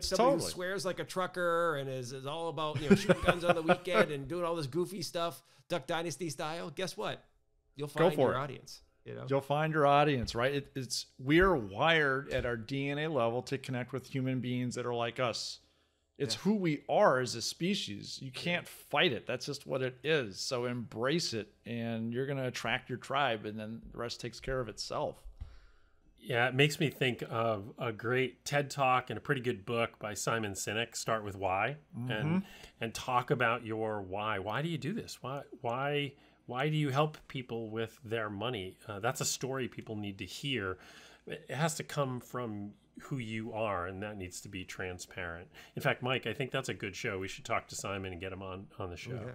somebody who swears like a trucker and is all about, shooting guns on the weekend and doing all this goofy stuff, Duck Dynasty style, guess what? You'll find your audience. You'll find your audience, right? We're wired at our DNA level to connect with human beings that are like us. It's who we are as a species. You can't fight it. That's just what it is. So embrace it, and you're going to attract your tribe, and then the rest takes care of itself. Yeah, it makes me think of a great TED Talk and a pretty good book by Simon Sinek, Start With Why, and talk about your why. Why do you do this? Why do you help people with their money? That's a story people need to hear. It has to come from who you are, and that needs to be transparent. In fact, Mike, I think that's a good show. We should talk to Simon and get him on the show. Yeah.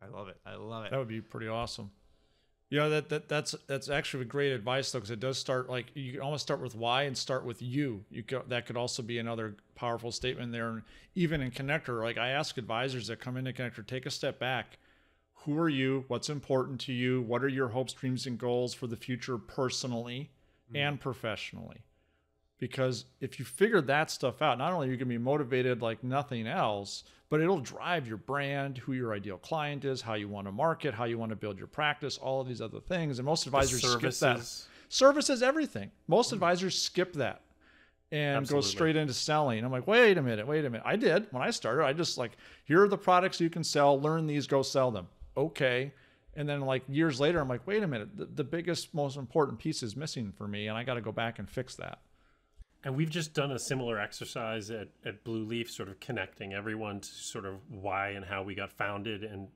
I love it. That would be pretty awesome. That's actually great advice, though, because it does start, like, you can almost start with why and start with you. That could also be another powerful statement there. And even in Connector, like, I ask advisors that come into Connector, take a step back. Who are you? What's important to you? What are your hopes, dreams, and goals for the future personally and professionally? Because if you figure that stuff out, not only are you going to be motivated like nothing else, but it'll drive your brand, who your ideal client is, how you want to market, how you want to build your practice, all of these other things. And most advisors skip that. Services, everything. Most advisors skip that and go straight into selling. I'm like, wait a minute. I did. When I started, I just like, here are the products you can sell, learn these, go sell them. Okay. And then like years later, I'm like, wait a minute, the biggest, most important piece is missing for me, and I got to go back and fix that. And we've just done a similar exercise at Blue Leaf, sort of connecting everyone to sort of why and how we got founded. And,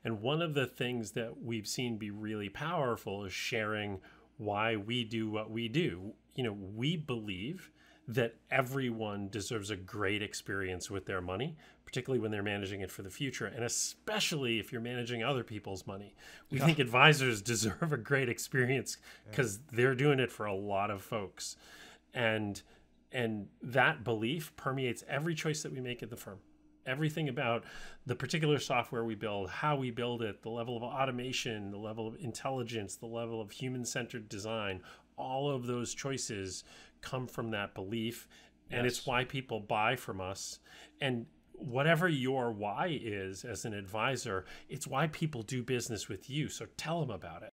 and one of the things that we've seen be really powerful is sharing why we do what we do. We believe that everyone deserves a great experience with their money, particularly when they're managing it for the future, and especially if you're managing other people's money. We think advisors deserve a great experience because they're doing it for a lot of folks. And that belief permeates every choice that we make at the firm. Everything about the particular software we build, how we build it, the level of automation, the level of intelligence, the level of human-centered design, all of those choices come from that belief. And it's why people buy from us. And whatever your why is as an advisor, it's why people do business with you. So tell them about it.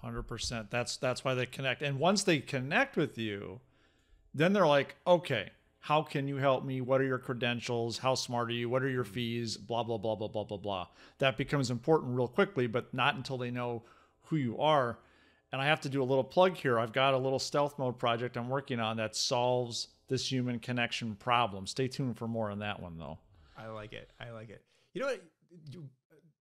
100%. That's why they connect. And once they connect with you, then they're like, okay, how can you help me? What are your credentials? How smart are you? What are your fees? Blah, blah, blah, blah, blah, blah, blah. That becomes important real quickly, but not until they know who you are. And I have to do a little plug here. I've got a little stealth mode project I'm working on that solves this human connection problem. Stay tuned for more on that one, though. I like it. You know what?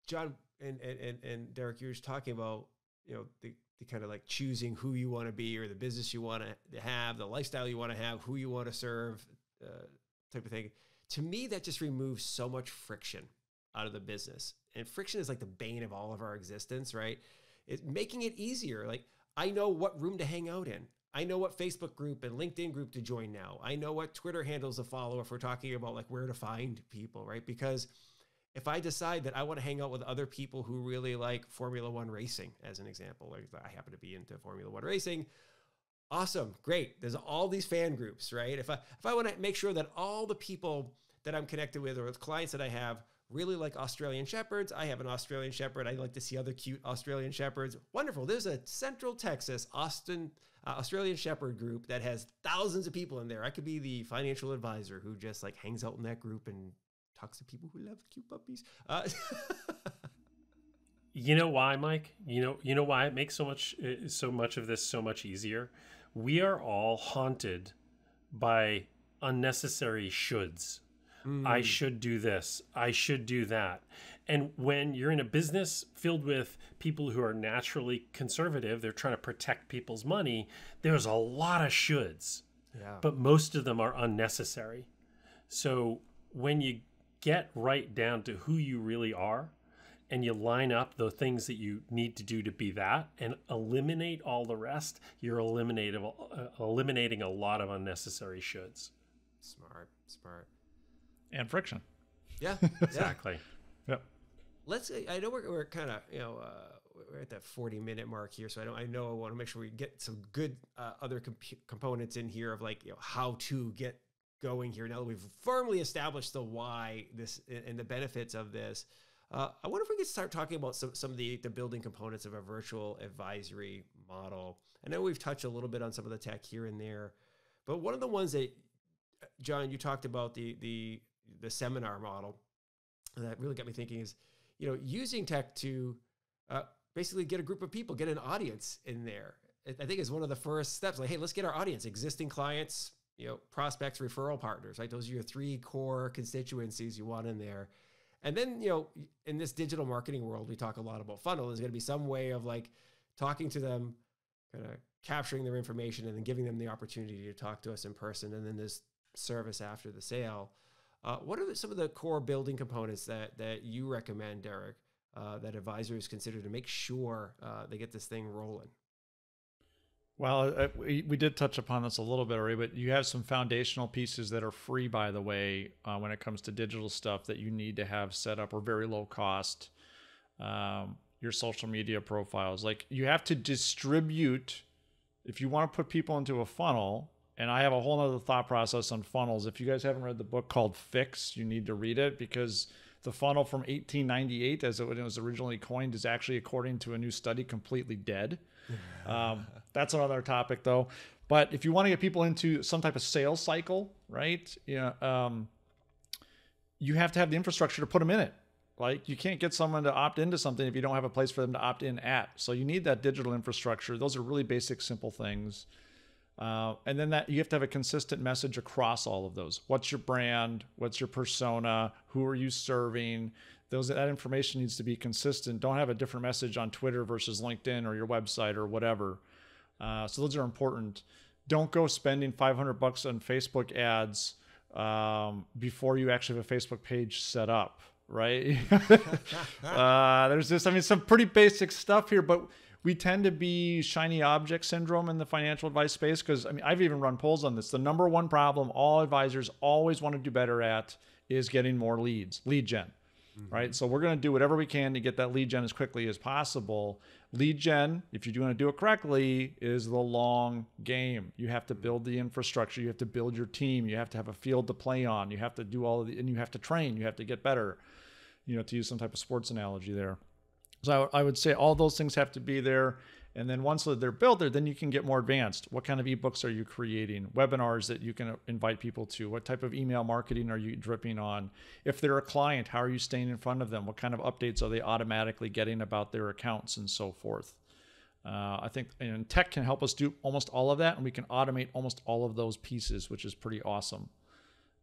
John and Derek, you were just talking about, the kind of like choosing who you want to be, or the business you want to have, the lifestyle you want to have, who you want to serve, type of thing. To me, that just removes so much friction out of the business. And friction is like the bane of all of our existence, right? It's making it easier. Like, I know what room to hang out in. I know what Facebook group and LinkedIn group to join now. I know what Twitter handles to follow if we're talking about like where to find people, right? Because if I decide that I want to hang out with other people who really like Formula One racing, as an example, like I happen to be into Formula One racing, awesome, great. There's all these fan groups, right? If I want to make sure that all the people that I'm connected with, or the clients that I have, really like Australian Shepherds, I have an Australian Shepherd. I like to see other cute Australian Shepherds. Wonderful. There's a Central Texas Australian Shepherd group that has thousands of people in there. I could be the financial advisor who just like hangs out in that group and talks to people who love cute puppies. You know why, Mike? You know why it makes so much of this so much easier? We are all haunted by unnecessary shoulds. I should do this. I should do that. And when you're in a business filled with people who are naturally conservative, they're trying to protect people's money, there's a lot of shoulds. Yeah. But most of them are unnecessary. So when you get right down to who you really are, and you line up the things that you need to do to be that and eliminate all the rest, you're eliminating a lot of unnecessary shoulds. Smart. And friction. Yeah, exactly. Yep. I know we're kind of, we're at that 40-minute mark here. So I want to make sure we get some good other components in here of like, how to get going here. Now that we've firmly established the why this and the benefits of this, I wonder if we could start talking about some of the building components of a virtual advisory model. I know we've touched a little bit on some of the tech here and there, but one of the ones that, John, you talked about the seminar model that really got me thinking is, using tech to basically get a group of people, get an audience in there. I think is one of the first steps. Like, hey, let's get our audience, existing clients, prospects, referral partners, right? Those are your 3 core constituencies you want in there. And then, in this digital marketing world, we talk a lot about funnel. There's going to be some way of like talking to them, kind of capturing their information and then giving them the opportunity to talk to us in person. And then there's service after the sale. What are some of the core building components that you recommend, Derek, that advisors consider to make sure they get this thing rolling? Well, we did touch upon this a little bit already, but you have some foundational pieces that are free, by the way, when it comes to digital stuff that you need to have set up or very low cost. Your social media profiles, like you have to distribute. If you want to put people into a funnel, and I have a whole other thought process on funnels. If you guys haven't read the book called Fix, you need to read it, because the funnel from 1898, as it was originally coined, is actually, according to a new study, completely dead. That's another topic though. But if you want to get people into some type of sales cycle, right? You have to have the infrastructure to put them in it. Like, you can't get someone to opt into something if you don't have a place for them to opt in at. So you need that digital infrastructure. Those are really basic, simple things. And then that you have to have a consistent message across all of those. What's your brand? What's your persona? Who are you serving? That information needs to be consistent. Don't have a different message on Twitter versus LinkedIn or your website or whatever. So those are important. Don't go spending $500 on Facebook ads before you actually have a Facebook page set up, right? There's some pretty basic stuff here, but we tend to be shiny object syndrome in the financial advice space, because I've even run polls on this. The number one problem all advisors always want to do better at is getting more leads, lead gen. Right? So we're going to do whatever we can to get that lead gen as quickly as possible. Lead gen, if you're going to do it correctly, is the long game. You have to build the infrastructure. You have to build your team. You have to have a field to play on. You have to do all of the, and you have to train. You have to get better, to use some type of sports analogy there. So I would say all those things have to be there. And then once they're built there, then you can get more advanced. What kind of ebooks are you creating? Webinars that you can invite people to? What type of email marketing are you dripping on? If they're a client, how are you staying in front of them? What kind of updates are they automatically getting about their accounts and so forth? I think tech can help us do almost all of that, and we can automate almost all of those pieces, which is pretty awesome.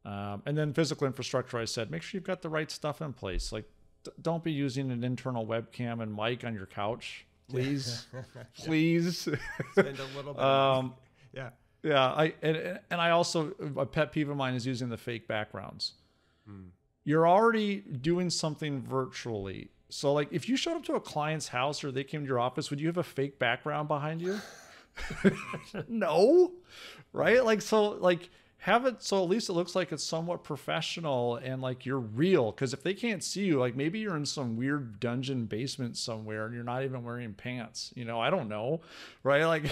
And then physical infrastructure, I said, make sure you've got the right stuff in place. Like, don't be using an internal webcam and mic on your couch, please. Please. Spend a little bit. Of money. Yeah. Yeah. I also, a pet peeve of mine is using the fake backgrounds. You're already doing something virtually. So like if you showed up to a client's house or they came to your office, would you have a fake background behind you? No. Right? Like, so like have it so at least it looks like it's somewhat professional and like you're real. Cause if they can't see you, like maybe you're in some weird dungeon basement somewhere and you're not even wearing pants, you know, I don't know. Right? Like,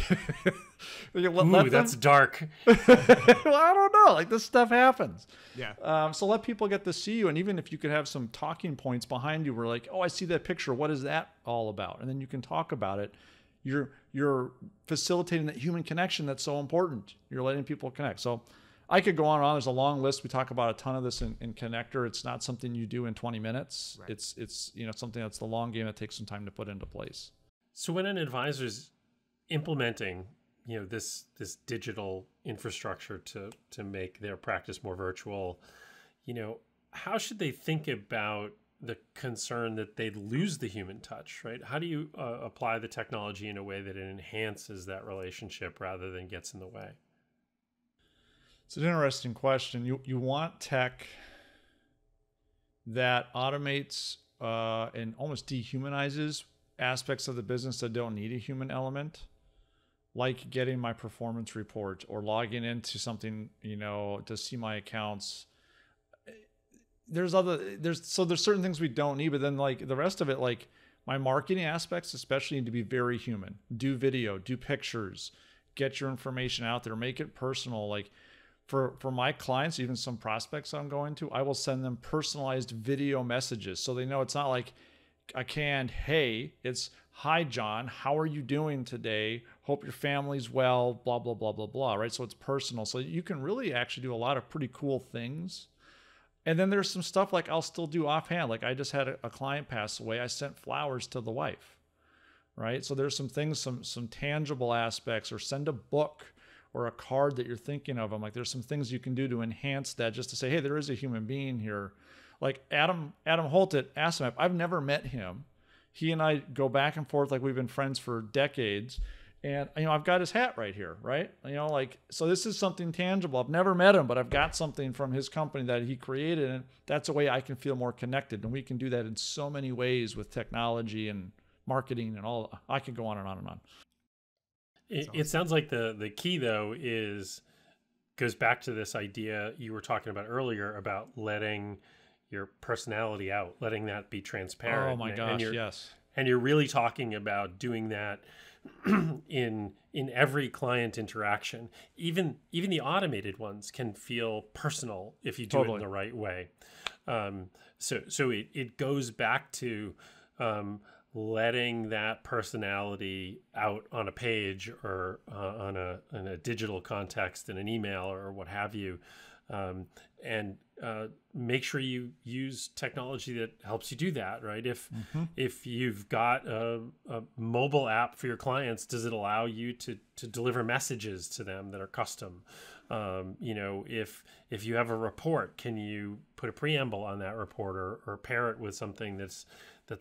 Ooh, that's dark. Well, I don't know. Like this stuff happens. Yeah. So let people get to see you. And even if you could have some talking points behind you where like, oh, I see that picture. What is that all about? And then you can talk about it. You're facilitating that human connection that's so important. You're letting people connect. So I could go on and on. There's a long list. We talk about a ton of this in Connector. It's not something you do in 20 minutes. Right. It's you know something that's the long game that takes some time to put into place. So when an advisor's implementing, you know, this digital infrastructure to make their practice more virtual, you know, how should they think about the concern that they'd lose the human touch, right? How do you apply the technology in a way that it enhances that relationship rather than gets in the way? It's an interesting question. You want tech that automates and almost dehumanizes aspects of the business that don't need a human element, like getting my performance report or logging into something, you know, to see my accounts. There's certain things we don't need, but then like the rest of it, like my marketing aspects especially need to be very human. Do video, do pictures, get your information out there, make it personal. Like for my clients, even some prospects I'm going to, I will send them personalized video messages so they know it's not like a canned hey, it's hi John, how are you doing today? Hope your family's well, blah blah blah blah blah, right? So it's personal. So you can really actually do a lot of pretty cool things. And then there's some stuff like I'll still do offhand. Like I just had a client pass away. I sent flowers to the wife, right? So there's some things, some tangible aspects, or send a book or a card that you're thinking of. I'm like, there's some things you can do to enhance that, just to say, hey, there is a human being here. Like Adam Holt at ASMAP, I've never met him. He and I go back and forth like we've been friends for decades. And, you know, I've got his hat right here, right? You know, like, so this is something tangible. I've never met him, but I've got something from his company that he created. And that's a way I can feel more connected. And we can do that in so many ways with technology and marketing and all. I could go on and on and on. It sounds like the key, though, goes back to this idea you were talking about earlier about letting your personality out, letting that be transparent. Oh, my gosh, yes. And you're really talking about doing that in every client interaction. Even the automated ones can feel personal if you do it in the right way. So it goes back to letting that personality out on a page or in a digital context in an email or what have you, and make sure you use technology that helps you do that, right? If you've got a mobile app for your clients, does it allow you to deliver messages to them that are custom? You know, if you have a report, can you put a preamble on that report or pair it with something that's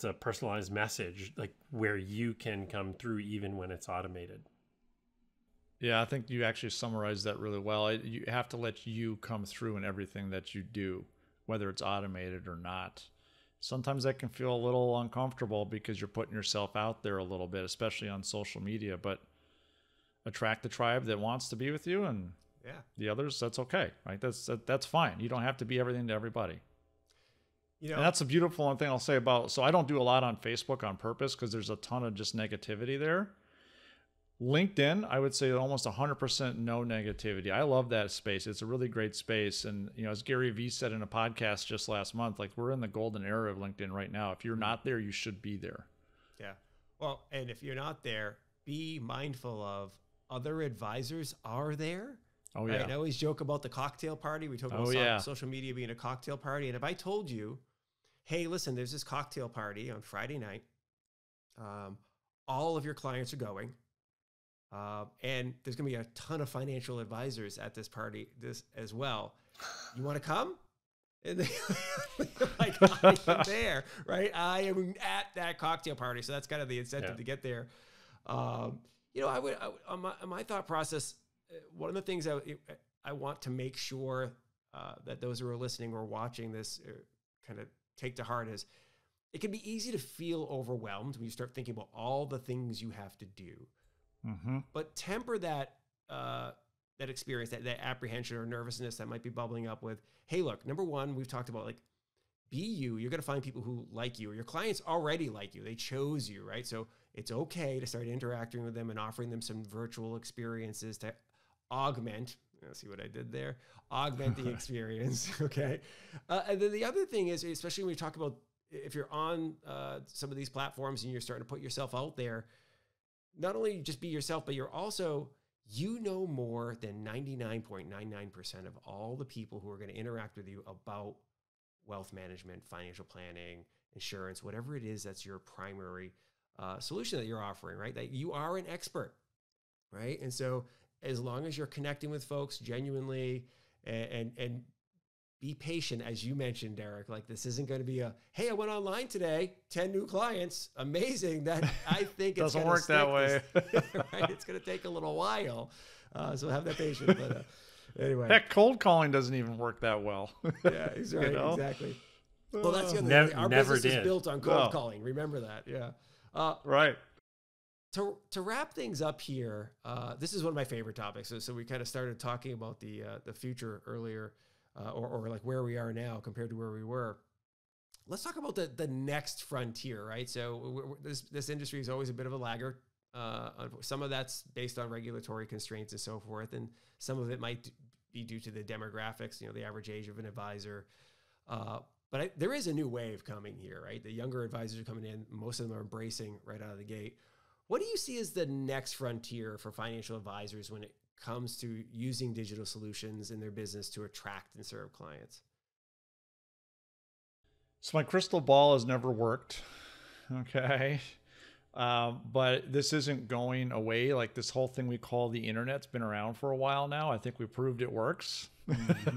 a personalized message, like where you can come through even when it's automated? Yeah, I think you actually summarized that really well. You have to let you come through in everything that you do, whether it's automated or not. Sometimes that can feel a little uncomfortable because you're putting yourself out there a little bit, especially on social media, but attract the tribe that wants to be with you, and the others, that's okay, right? That's fine. You don't have to be everything to everybody. You know, and that's a beautiful thing I'll say about, so I don't do a lot on Facebook on purpose because there's a ton of just negativity there. LinkedIn, I would say almost 100% no negativity. I love that space. It's a really great space. And, you know, as Gary Vee said in a podcast just last month, like we're in the golden era of LinkedIn right now. If you're not there, you should be there. Yeah. Well, and if you're not there, be mindful of other advisors are there. Oh, yeah. Right? And I always joke about the cocktail party. We talk about social media being a cocktail party. And if I told you, hey, listen, there's this cocktail party on Friday night. All of your clients are going. And there's going to be a ton of financial advisors at this party as well. You want to come? And they, like, I am there, right? I am at that cocktail party. So that's kind of the incentive to get there. You know, on my thought process, one of the things I want to make sure that those who are listening or watching this kind of take to heart is it can be easy to feel overwhelmed when you start thinking about all the things you have to do. But temper that experience, that apprehension or nervousness that might be bubbling up with, hey, look, number one, we've talked about, like, be you. You're going to find people who like you, or your clients already like you. They chose you, right? So it's okay to start interacting with them and offering them some virtual experiences to augment. See what I did there? Augment the experience, okay? And then the other thing is, especially when we talk about if you're on some of these platforms and you're starting to put yourself out there, not only just be yourself, but you're also, you know, more than 99.99% of all the people who are going to interact with you about wealth management, financial planning, insurance, whatever it is that's your primary solution that you're offering, right? That you are an expert, right? And so as long as you're connecting with folks genuinely and be patient, as you mentioned, Derek, like, this isn't going to be hey, I went online today, 10 new clients. Amazing. That I think it's doesn't work that way. Right? It's going to take a little while. So have that patience. But anyway. Heck, cold calling doesn't even work that well. Yeah, right, you know? Exactly. Well, that's the other thing. Our never business did. is built on cold calling. Remember that. Yeah. Right. To wrap things up here, this is one of my favorite topics. So we kind of started talking about the future earlier, or like where we are now compared to where we were. Let's talk about the next frontier, right? So this industry is always a bit of a laggard. Some of that's based on regulatory constraints and so forth, and some of it might be due to the demographics, you know, the average age of an advisor. But there is a new wave coming here, right? The younger advisors are coming in. Most of them are embracing right out of the gate. What do you see as the next frontier for financial advisors when it comes to using digital solutions in their business to attract and serve clients? So my crystal ball has never worked. Okay. But this isn't going away. Like, this whole thing we call the internet's been around for a while now. I think we proved it works.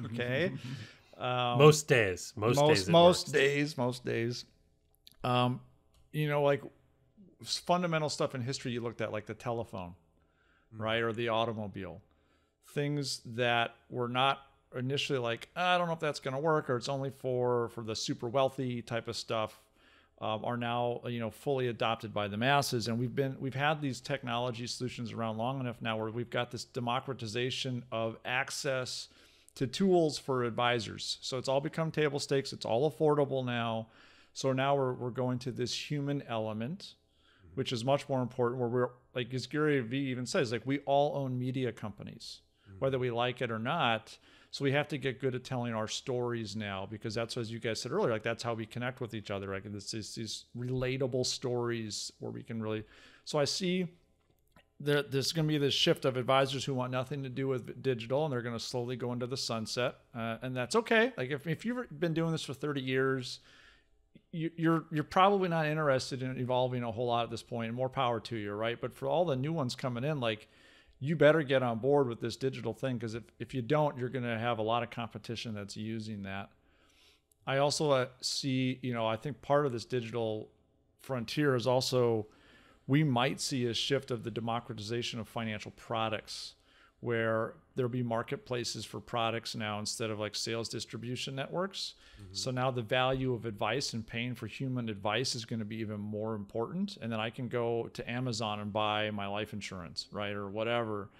Okay. Most days. Most days. You know, like, fundamental stuff in history you looked at, like the telephone, right? Or the automobile. Things that were not initially like, I don't know if that's going to work, or it's only for the super wealthy type of stuff, are now, you know, fully adopted by the masses. And we've had these technology solutions around long enough now where we've got this democratization of access to tools for advisors. So it's all become table stakes. It's all affordable now. So now we're going to this human element, which is much more important, where we're, like, as Gary Vee even says, like, we all own media companies, whether we like it or not. So we have to get good at telling our stories now, because that's, as you guys said earlier, like, that's how we connect with each other. Like, these relatable stories where we can really, so I see there's going to be this shift of advisors who want nothing to do with digital, and they're going to slowly go into the sunset. And that's okay. Like, if you've been doing this for 30 years, you're probably not interested in evolving a whole lot at this point, and more power to you, right? But for all the new ones coming in, like, you better get on board with this digital thing, because if you don't, you're going to have a lot of competition that's using that. I also see, you know, I think part of this digital frontier is also, we might see a shift of the democratization of financial products, where there'll be marketplaces for products now instead of, like, sales distribution networks. So now the value of advice and paying for human advice is going to be even more important. And then I can go to Amazon and buy my life insurance, right? Or whatever.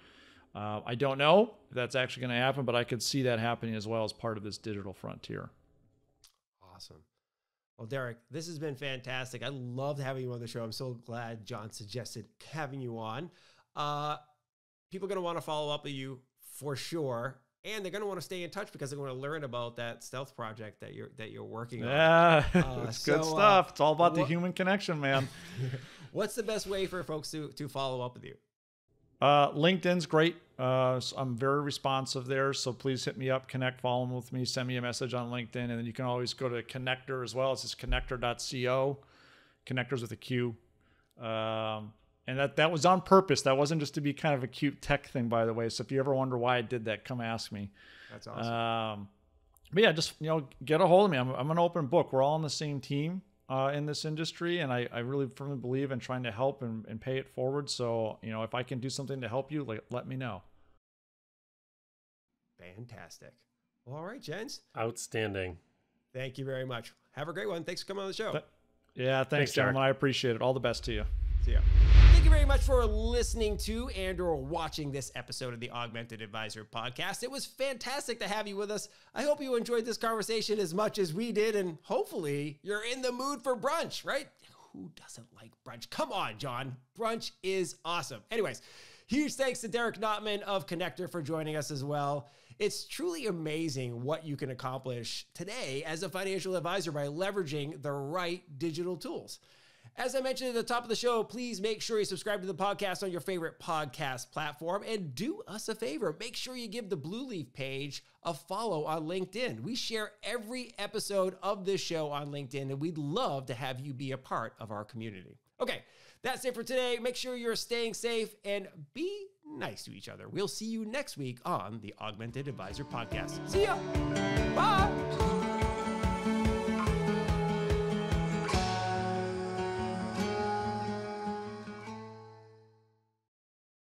I don't know if that's actually going to happen, but I could see that happening as well as part of this digital frontier. Awesome. Well, Derek, this has been fantastic. I loved having you on the show. I'm so glad John suggested having you on. People are going to want to follow up with you for sure. And they're going to want to stay in touch because they're going to learn about that stealth project that you're working on. Yeah, it's good stuff. It's all about the human connection, man. What's the best way for folks to follow up with you? LinkedIn's great. So I'm very responsive there. So please hit me up, connect, follow with me, send me a message on LinkedIn. And then you can always go to Connector as well. It's just connector.co. Connectors with a Q. And that was on purpose. That wasn't just to be kind of a cute tech thing, by the way. So if you ever wonder why I did that, come ask me. That's awesome. But yeah, just, get a hold of me. I'm an open book. We're all on the same team in this industry, and I really firmly believe in trying to help and pay it forward. So, if I can do something to help you, let me know. Fantastic. Well, all right, gents. Outstanding. Thank you very much. Have a great one. Thanks for coming on the show. Yeah, thanks, gentlemen. I appreciate it. All the best to you. See ya. Thank you very much for listening to and/or watching this episode of the Augmented Advisor podcast. It was fantastic to have you with us. I hope you enjoyed this conversation as much as we did, and hopefully you're in the mood for brunch, right? Who doesn't like brunch? Come on, John. Brunch is awesome. Anyways, huge thanks to Derek Notman of Connector for joining us as well. It's truly amazing what you can accomplish today as a financial advisor by leveraging the right digital tools. As I mentioned at the top of the show, please make sure you subscribe to the podcast on your favorite podcast platform, and do us a favor. Make sure you give the Blue Leaf page a follow on LinkedIn. We share every episode of this show on LinkedIn, and we'd love to have you be a part of our community. Okay, that's it for today. Make sure you're staying safe and be nice to each other. We'll see you next week on the Augmented Advisor podcast. See ya.